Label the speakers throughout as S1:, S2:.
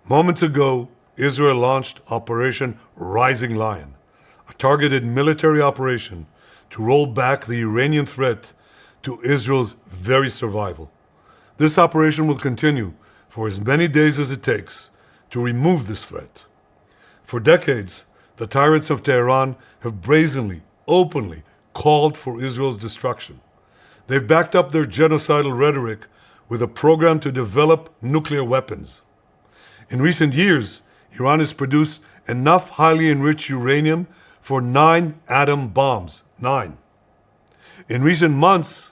S1: Moments ago, Israel launched Operation Rising Lion, a targeted military operation to roll back the Iranian threat to Israel's very survival. This operation will continue for as many days as it takes to remove this threat. For decades, the tyrants of Tehran have brazenly, openly called for Israel's destruction. They've backed up their genocidal rhetoric with a program to develop nuclear weapons. In recent years, Iran has produced enough highly enriched uranium for 9 atom bombs. 9. In recent months,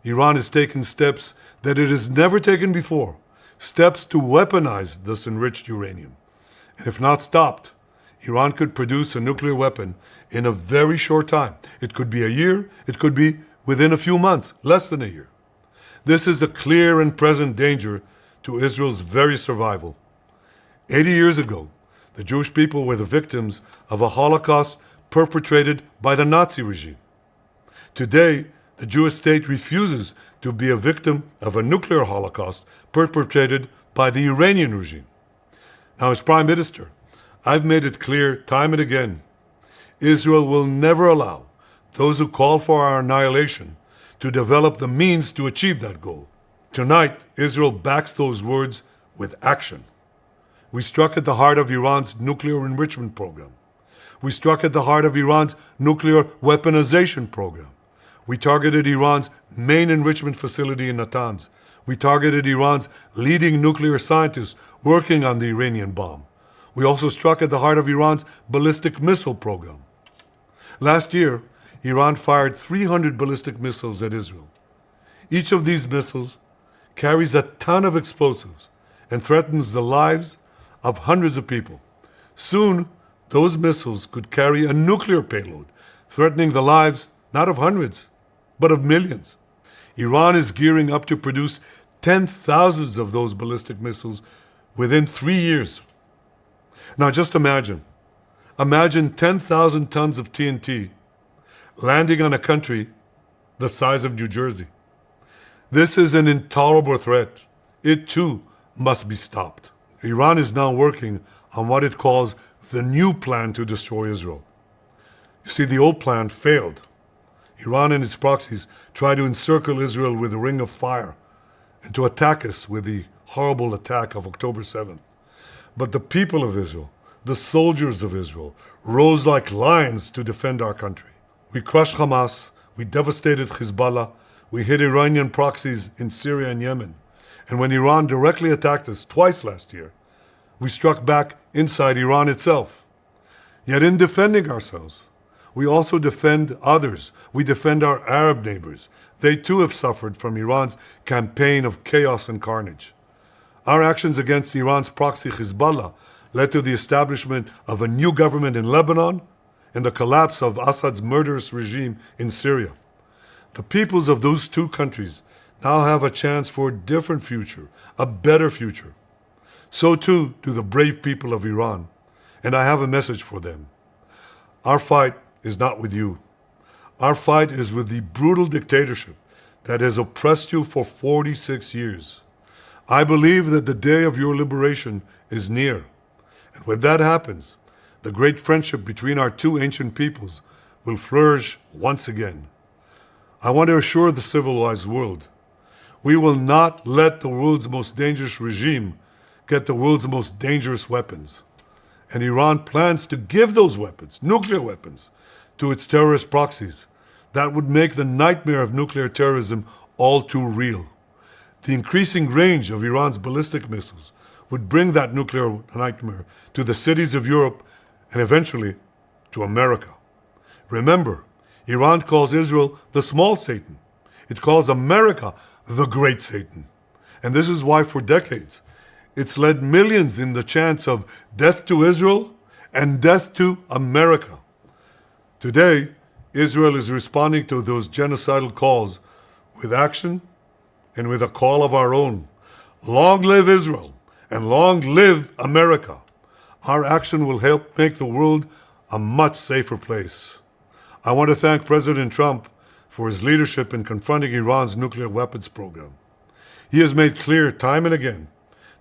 S1: Iran has taken steps that it has never taken before, steps to weaponize this enriched uranium. And if not stopped, Iran could produce a nuclear weapon in a very short time. It could be a year, it could be within a few months, less than a year. This is a clear and present danger to Israel's very survival. 80 years ago, the Jewish people were the victims of a Holocaust perpetrated by the Nazi regime. Today, the Jewish state refuses to be a victim of a nuclear Holocaust perpetrated by the Iranian regime. Now, as Prime Minister, I've made it clear time and again, Israel will never allow those who call for our annihilation to develop the means to achieve that goal. Tonight, Israel backs those words with action. We struck at the heart of Iran's nuclear enrichment program. We struck at the heart of Iran's nuclear weaponization program. We targeted Iran's main enrichment facility in Natanz. We targeted Iran's leading nuclear scientists working on the Iranian bomb. We also struck at the heart of Iran's ballistic missile program. Last year, Iran fired 300 ballistic missiles at Israel. Each of these missiles carries a ton of explosives and threatens the lives of hundreds of people. Soon, those missiles could carry a nuclear payload, threatening the lives not of hundreds, but of millions. Iran is gearing up to produce 10,000 of those ballistic missiles within 3 years. Now just imagine 10,000 tons of TNT landing on a country the size of New Jersey. This is an intolerable threat. It too must be stopped. Iran is now working on what it calls the new plan to destroy Israel. You see, the old plan failed. Iran and its proxies tried to encircle Israel with a ring of fire and to attack us with the horrible attack of October 7th. But the people of Israel, the soldiers of Israel, rose like lions to defend our country. We crushed Hamas, we devastated Hezbollah, we hit Iranian proxies in Syria and Yemen. And when Iran directly attacked us twice last year, we struck back inside Iran itself. Yet in defending ourselves, we also defend others. We defend our Arab neighbors. They too have suffered from Iran's campaign of chaos and carnage. Our actions against Iran's proxy Hezbollah led to the establishment of a new government in Lebanon and the collapse of Assad's murderous regime in Syria. The peoples of those two countries now have a chance for a different future, a better future. So too do the brave people of Iran, and I have a message for them. Our fight is not with you. Our fight is with the brutal dictatorship that has oppressed you for 46 years. I believe that the day of your liberation is near. And when that happens, the great friendship between our two ancient peoples will flourish once again. I want to assure the civilized world, we will not let the world's most dangerous regime get the world's most dangerous weapons. And Iran plans to give those weapons, nuclear weapons, to its terrorist proxies. That would make the nightmare of nuclear terrorism all too real. The increasing range of Iran's ballistic missiles would bring that nuclear nightmare to the cities of Europe and eventually to America. Remember, Iran calls Israel the small Satan. It calls America the great Satan. And this is why for decades, it's led millions in the chants of death to Israel and death to America. Today, Israel is responding to those genocidal calls with action and with a call of our own. Long live Israel and long live America. Our action will help make the world a much safer place. I want to thank President Trump for his leadership in confronting Iran's nuclear weapons program. He has made clear time and again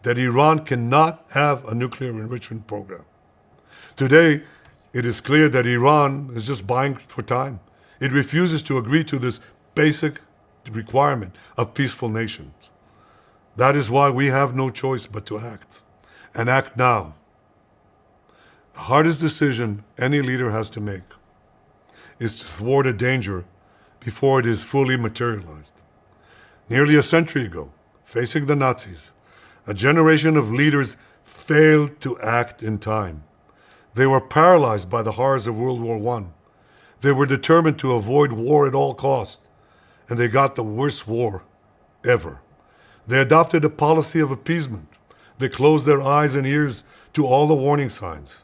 S1: that Iran cannot have a nuclear enrichment program. Today, it is clear that Iran is just buying for time. It refuses to agree to this basic requirement of peaceful nations. That is why we have no choice but to act, and act now. The hardest decision any leader has to make is to thwart a danger before it is fully materialized. Nearly a century ago, facing the Nazis, a generation of leaders failed to act in time. They were paralyzed by the horrors of World War I. They were determined to avoid war at all costs, and they got the worst war ever. They adopted a policy of appeasement. They closed their eyes and ears to all the warning signs.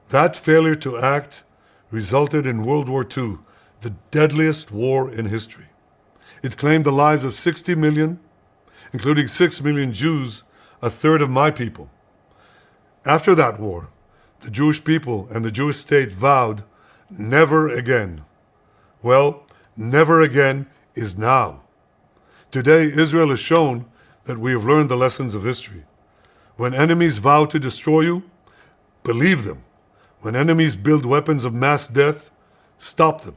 S1: That failure to act resulted in World War II, the deadliest war in history. It claimed the lives of 60 million, including 6 million Jews, a third of my people. After that war, the Jewish people and the Jewish state vowed, never again. Well, never again is now. Today, Israel has shown that we have learned the lessons of history. When enemies vow to destroy you, believe them. When enemies build weapons of mass death, stop them.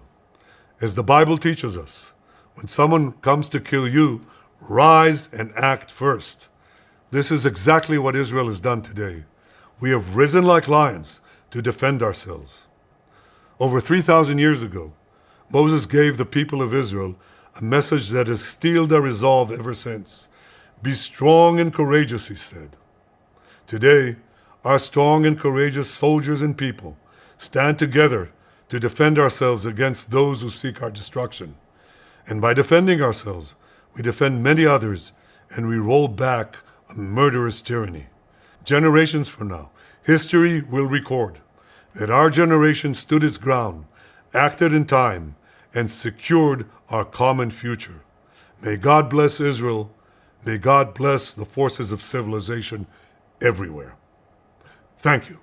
S1: As the Bible teaches us, when someone comes to kill you, rise and act first. This is exactly what Israel has done today. We have risen like lions to defend ourselves. Over 3,000 years ago, Moses gave the people of Israel a message that has steeled their resolve ever since. Be strong and courageous, he said. Today, our strong and courageous soldiers and people stand together to defend ourselves against those who seek our destruction. And by defending ourselves, we defend many others, and we roll back a murderous tyranny. Generations from now, history will record that our generation stood its ground, acted in time, and secured our common future. May God bless Israel. May God bless the forces of civilization everywhere. Thank you.